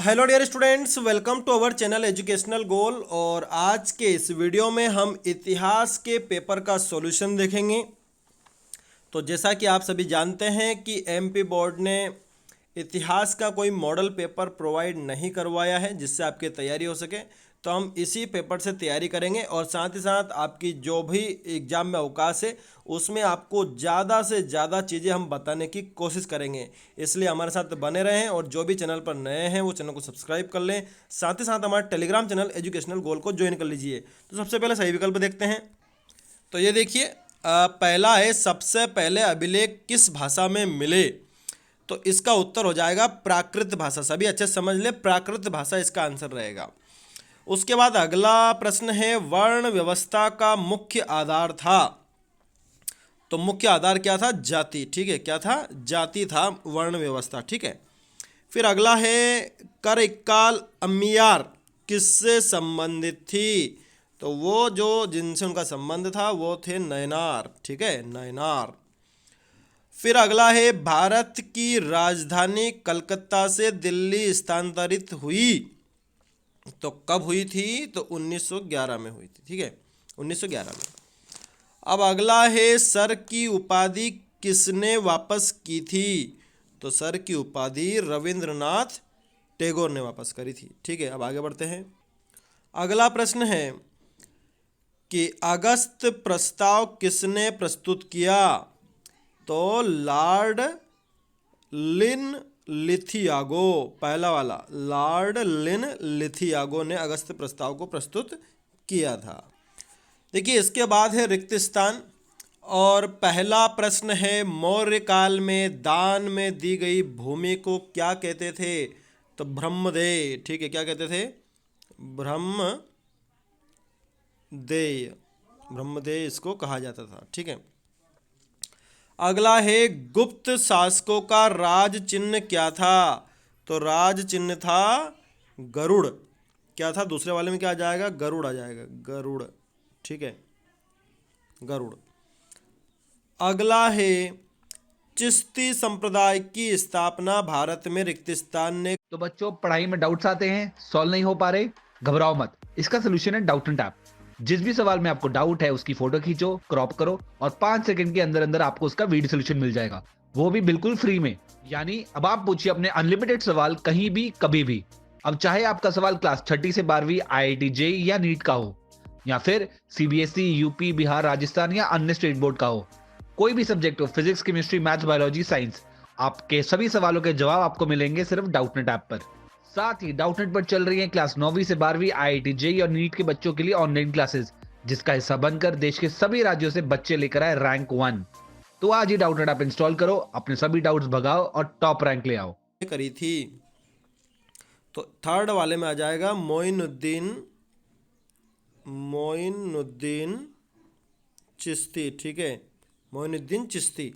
Hello dear students, welcome to our channel educational goal. और आज के इस वीडियो में हम इतिहास के पेपर का सॉल्यूशन देखेंगे। तो जैसा कि आप सभी जानते हैं कि एमपी बोर्ड ने इतिहास का कोई मॉडल पेपर प्रोवाइड नहीं करवाया है जिससे आपकी तैयारी हो सके। तो हम इसी पेपर से तैयारी करेंगे और साथ ही साथ आपकी जो भी एग्ज़ाम में अवकाश है उसमें आपको ज़्यादा से ज़्यादा चीज़ें हम बताने की कोशिश करेंगे। इसलिए हमारे साथ बने रहें और जो भी चैनल पर नए हैं वो चैनल को सब्सक्राइब कर लें। साथ ही साथ हमारे टेलीग्राम चैनल एजुकेशनल गोल को ज्वाइन कर लीजिए। तो सबसे पहले सही विकल्प देखते हैं। तो ये देखिए, पहला है सबसे पहले अभिलेख किस भाषा में मिले। तो इसका उत्तर हो जाएगा प्राकृत भाषा। सभी अच्छे समझ ले, प्राकृत भाषा इसका आंसर रहेगा। उसके बाद अगला प्रश्न है वर्ण व्यवस्था का मुख्य आधार था। तो मुख्य आधार क्या था? जाति। ठीक है, क्या था? जाति था वर्ण व्यवस्था। ठीक है। फिर अगला है कर इक्काल अम्मियार किससे संबंधित थी। तो वो जो जिनसे उनका संबंध था वो थे नयनार। ठीक है, नयनार। फिर अगला है भारत की राजधानी कलकत्ता से दिल्ली स्थानांतरित हुई। तो कब हुई थी? तो 1911 में हुई थी। ठीक है, 1911 में। अब अगला है सर की उपाधि किसने वापस की थी। तो सर की उपाधि रविंद्रनाथ टैगोर ने वापस करी थी। ठीक है, अब आगे बढ़ते हैं। अगला प्रश्न है कि अगस्त प्रस्ताव किसने प्रस्तुत किया। तो लॉर्ड लिन लिथियागो, पहला वाला लॉर्ड लिन लिथियागो ने अगस्त प्रस्ताव को प्रस्तुत किया था। देखिए, इसके बाद है रिक्त स्थान और पहला प्रश्न है मौर्य काल में दान में दी गई भूमि को क्या कहते थे। तो ब्रह्मदेय। ठीक है, क्या कहते थे? ब्रह्मदेय। ब्रह्मदेय इसको कहा जाता था। ठीक है। अगला है गुप्त शासकों का राज चिन्ह क्या था। तो राज चिन्ह था गरुड़। क्या था? दूसरे वाले में क्या आ जाएगा? गरुड़ आ जाएगा, गरुड़। ठीक है, गरुड़। अगला है चिश्ती संप्रदाय की स्थापना भारत में रिक्तिस्तान ने। तो बच्चों, पढ़ाई में डाउट्स आते हैं, सॉल्व नहीं हो पा रहे, घबराओ मत। इसका सोल्यूशन है डाउट एंड टैप। जिस भी सवाल में आपको डाउट है उसकी फोटो खींचो, क्रॉप करो और 5 सेकंड के अंदर अंदर आपको उसका वीडियो सोल्यूशन मिल जाएगा, वो भी बिल्कुल फ्री में। यानी अब आप पूछिए अपने अनलिमिटेड सवाल कहीं भी कभी भी। अब चाहे आपका सवाल क्लास 6 से 12वीं आईआईटी जेईई या नीट का हो, या फिर सीबीएसई, यूपी, बिहार, राजस्थान या अन्य स्टेट बोर्ड का हो, कोई भी सब्जेक्ट हो, physics, chemistry, maths, biology, science, आपके सभी सवालों के जवाब आपको मिलेंगे सिर्फ डाउटनेट ऐप पर। साथ ही डाउटनेट पर चल रही है क्लास 9वीं से 12वीं आईआईटी जेईई और नीट के बच्चों के लिए ऑनलाइन क्लासेस, जिसका हिस्सा बनकर देश के सभी राज्यों से बच्चे लेकर आए रैंक 1। तो आज ही डाउटनेट ऐप इंस्टॉल करो, अपने सभी डाउट्स भगाओ और टॉप रैंक ले आओ। करी थी। तो थर्ड वाले में आ जाएगा मोइनुद्दीन, मोइनुद्दीन चिश्ती। ठीक है, मोइनुद्दीन चिश्ती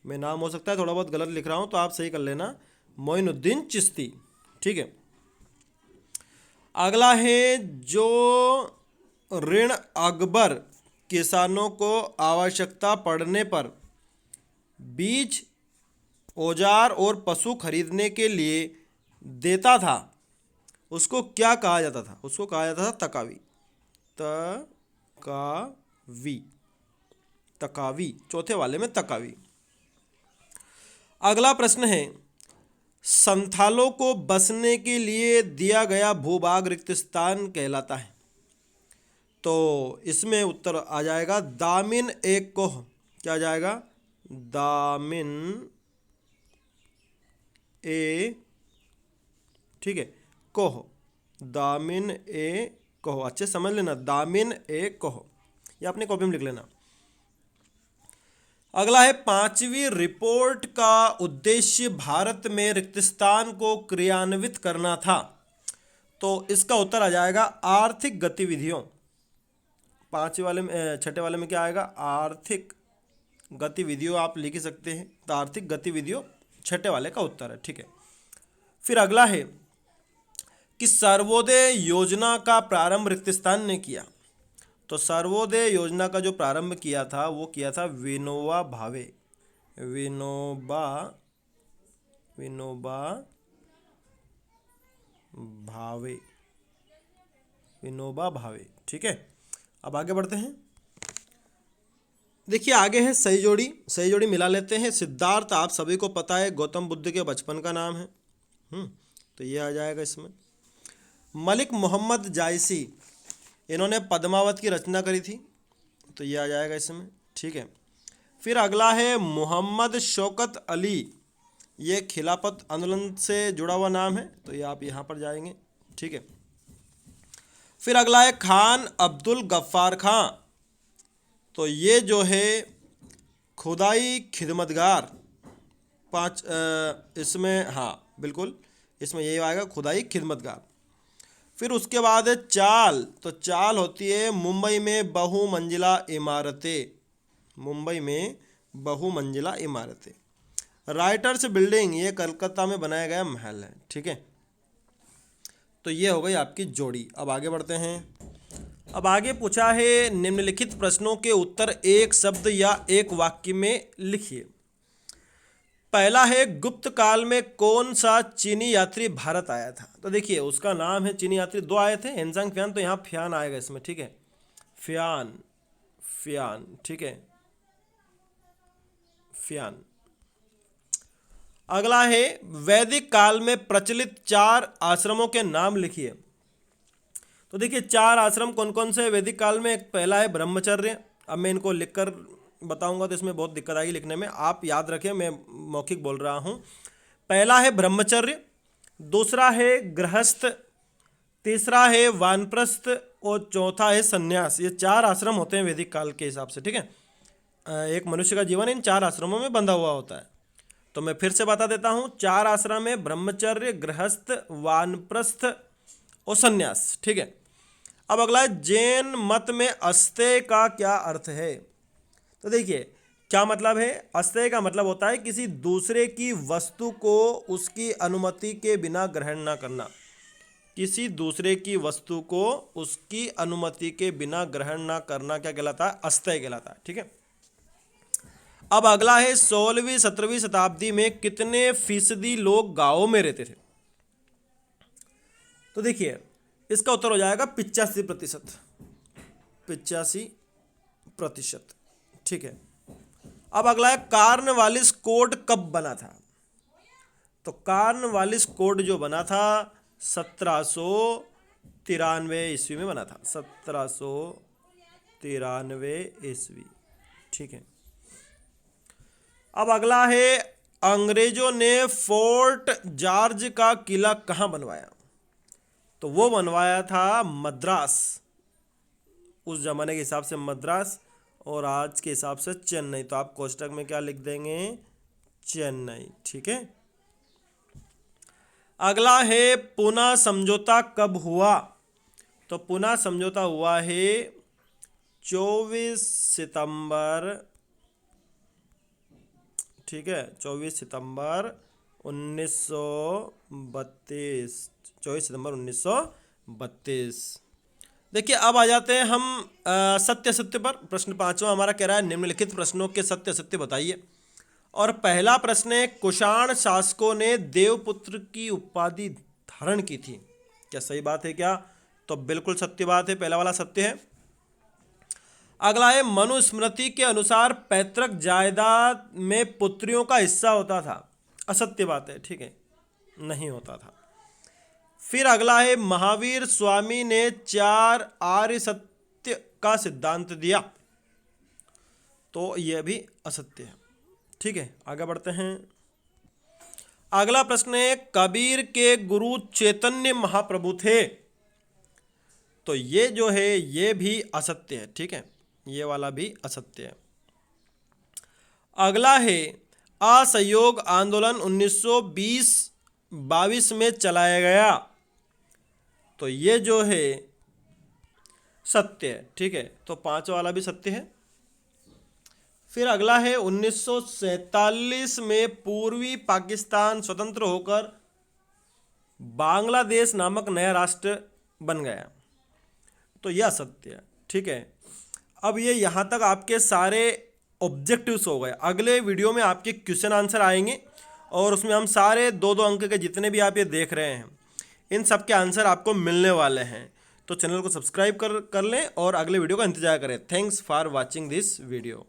में नाम हो सकता है थोड़ा बहुत गलत लिख रहा हूँ तो आप सही कर लेना, मोइनुद्दीन चिश्ती। ठीक है। अगला है जो ऋण अकबर किसानों को आवश्यकता पड़ने पर बीज, औजार और पशु खरीदने के लिए देता था उसको क्या कहा जाता था? उसको कहा जाता था तकावी। तकावी, तकावी। चौथे वाले में तकावी। अगला प्रश्न है संथालों को बसने के लिए दिया गया भूभाग रिक्तस्थान कहलाता है। तो इसमें उत्तर आ जाएगा दामिन एक कोह। क्या आ जाएगा? दामिन ए, ठीक है, कोह। दामिन ए कोह, अच्छे समझ लेना, दामिन ए कोह, ये अपने कॉपी में लिख लेना। अगला है पांचवी रिपोर्ट का उद्देश्य भारत में रिक्तस्थान को क्रियान्वित करना था। तो इसका उत्तर आ जाएगा आर्थिक गतिविधियों। पांचवे वाले में, छठे वाले में क्या आएगा? आर्थिक गतिविधियों आप लिख ही सकते हैं। तो आर्थिक गतिविधियों छठे वाले का उत्तर है। ठीक है। फिर अगला है कि सर्वोदय योजना का प्रारंभ रिक्तस्थान ने किया। तो सर्वोदय योजना का जो प्रारंभ किया था वो किया था विनोबा भावे। विनोबा, विनोबा भावे, विनोबा भावे। ठीक है, अब आगे बढ़ते हैं। देखिए आगे है सही जोड़ी, सही जोड़ी मिला लेते हैं। सिद्धार्थ आप सभी को पता है गौतम बुद्ध के बचपन का नाम है, तो ये आ जाएगा इसमें। मलिक मोहम्मद जायसी, इन्होंने पद्मावत की रचना करी थी, तो ये आ जाएगा इसमें। ठीक है, फिर अगला है मोहम्मद शौकत अली, ये खिलाफत आंदोलन से जुड़ा हुआ नाम है, तो ये आप यहाँ पर जाएंगे। ठीक है, फिर अगला है खान अब्दुल गफ्फार खां, तो ये जो है खुदाई खिदमतगार, इसमें हाँ बिल्कुल, इसमें यही आएगा खुदाई खिदमतगार। फिर उसके बाद है चाल, तो चाल होती है मुंबई में बहुमंजिला इमारतें, मुंबई में बहुमंजिला इमारतें। राइटर्स बिल्डिंग, ये कलकत्ता में बनाया गया महल है। ठीक है, तो ये हो गई आपकी जोड़ी। अब आगे बढ़ते हैं। अब आगे पूछा है निम्नलिखित प्रश्नों के उत्तर एक शब्द या एक वाक्य में लिखिए। पहला है गुप्त काल में कौन सा चीनी यात्री भारत आया था? तो देखिए उसका नाम है, चीनी यात्री दो आए थे, हेनसांग फ्यान, तो यहाँ फ्यान आएगा इसमें। ठीक है, फ्यान, फ्यान। ठीक है, फ्यान। अगला है वैदिक काल में प्रचलित 4 आश्रमों के नाम लिखिए। तो देखिए 4 आश्रम कौन कौन से वैदिक काल में? एक पहला है ब्रह्मचर्य, अब मैं इनको लिखकर बताऊंगा तो इसमें बहुत दिक्कत आएगी लिखने में, आप याद रखें, मैं मौखिक बोल रहा हूं। पहला है ब्रह्मचर्य, दूसरा है गृहस्थ, तीसरा है वानप्रस्थ और चौथा है संन्यास। ये 4 आश्रम होते हैं वैदिक काल के हिसाब से। ठीक है, एक मनुष्य का जीवन इन 4 आश्रमों में बंधा हुआ होता है। तो मैं फिर से बता देता हूं, 4 आश्रम है, ब्रह्मचर्य, गृहस्थ, वानप्रस्थ और संन्यास। ठीक है, अब अगला है जैन मत में अस्तेय का क्या अर्थ है? तो देखिए क्या मतलब है? अस्तेय का मतलब होता है किसी दूसरे की वस्तु को उसकी अनुमति के बिना ग्रहण ना करना, किसी दूसरे की वस्तु को उसकी अनुमति के बिना ग्रहण ना करना क्या कहलाता है? अस्तेय कहलाता है। ठीक है, अब अगला है 16वीं 17वीं शताब्दी में कितने फीसदी लोग गांवों में रहते थे? तो देखिए इसका उत्तर हो जाएगा 85%, 85%। ठीक है, अब अगला है कार्नवालिस कोड कब बना था? तो कार्नवालिस कोड जो बना था 1793 ईस्वी में बना था, 1793 ईस्वी। ठीक है, अब अगला है अंग्रेजों ने फोर्ट जॉर्ज का किला कहां बनवाया? तो वो बनवाया था मद्रास, उस जमाने के हिसाब से मद्रास और आज के हिसाब से चेन्नई। तो आप कोष्टक में क्या लिख देंगे? चेन्नई। ठीक है, अगला है पूना समझौता कब हुआ? तो पूना समझौता हुआ है 24 सितंबर। ठीक है, 24 सितंबर 1932, 24 सितंबर 1932। देखिए अब आ जाते हैं हम सत्य असत्य पर। प्रश्न 5वां हमारा कह रहा है निम्नलिखित प्रश्नों के सत्य असत्य बताइए। और पहला प्रश्न है कुषाण शासकों ने देवपुत्र की उपाधि धारण की थी, क्या सही बात है क्या? तो बिल्कुल सत्य बात है, पहला वाला सत्य है। अगला है मनुस्मृति के अनुसार पैतृक जायदाद में पुत्रियों का हिस्सा होता था, असत्य बात है। ठीक है, नहीं होता था। फिर अगला है महावीर स्वामी ने 4 आर्य सत्य का सिद्धांत दिया, तो यह भी असत्य है। ठीक है, आगे बढ़ते हैं। अगला प्रश्न है कबीर के गुरु चैतन्य महाप्रभु थे, तो ये जो है ये भी असत्य है। ठीक है, ये वाला भी असत्य है। अगला है असहयोग आंदोलन 1920-22 में चलाया गया, तो ये जो है सत्य है। ठीक है, तो 5 वाला भी सत्य है। फिर अगला है 1947 में पूर्वी पाकिस्तान स्वतंत्र होकर बांग्लादेश नामक नया राष्ट्र बन गया, तो यह असत्य है। ठीक है, अब ये यहाँ तक आपके सारे ऑब्जेक्टिव्स हो गए। अगले वीडियो में आपके क्वेश्चन आंसर आएंगे और उसमें हम सारे 2-2 अंक के जितने भी आप ये देख रहे हैं इन सब के आंसर आपको मिलने वाले हैं। तो चैनल को सब्सक्राइब कर लें और अगले वीडियो का इंतजार करें। Thanks for watching this video.